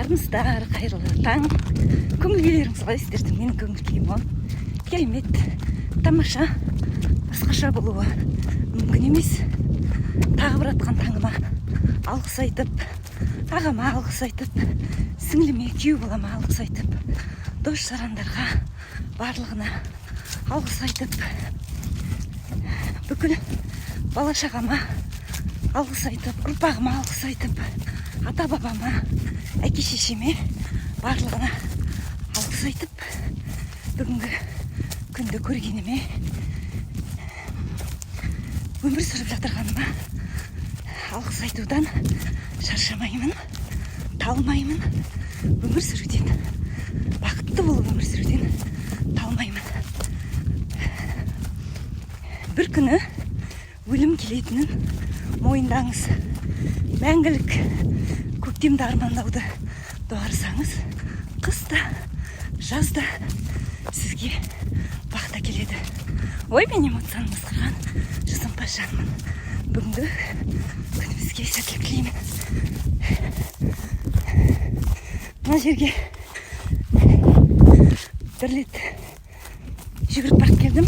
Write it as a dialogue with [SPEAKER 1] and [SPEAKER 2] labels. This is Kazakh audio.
[SPEAKER 1] армысыздар, қайырлы таң. Көңіл күйлеріңіз қалай сіздердің? Менің көңіл күйім керемет, тамаша, басқаша болуы мүмкін емес. Тағы бір атқан таңыма алғыс айтып, ағама алғыс айтып, сіңліме, күйеу балама алғыс айтып, дос жарандарға барлығына алғыс айтып, бүкіл бала шағама алғыс айтып, ұрпағыма алғыс айтып, ата бабама, әке шешеме барлығына алғыс айтып, бүгінгі күнді көргеніме, өмір сүріп жатырғаныма алғыс айтудан шаршамаймын, талмаймын. Өмір сүруден, бақытты болып өмір сүруден талмаймын. Bir күні өлім келетінін мойындаңыз. Мәңгілік көктемді армандауды доғарсаңыз, қыста, жазда сізге бақыт әкеледі. Ой, мен эмоцияны басқарған жасампаз жанмын. Бүгінгі күнімізге сәттілік тілеймін. Мына жерге бір рет жүгіріп барып келдім.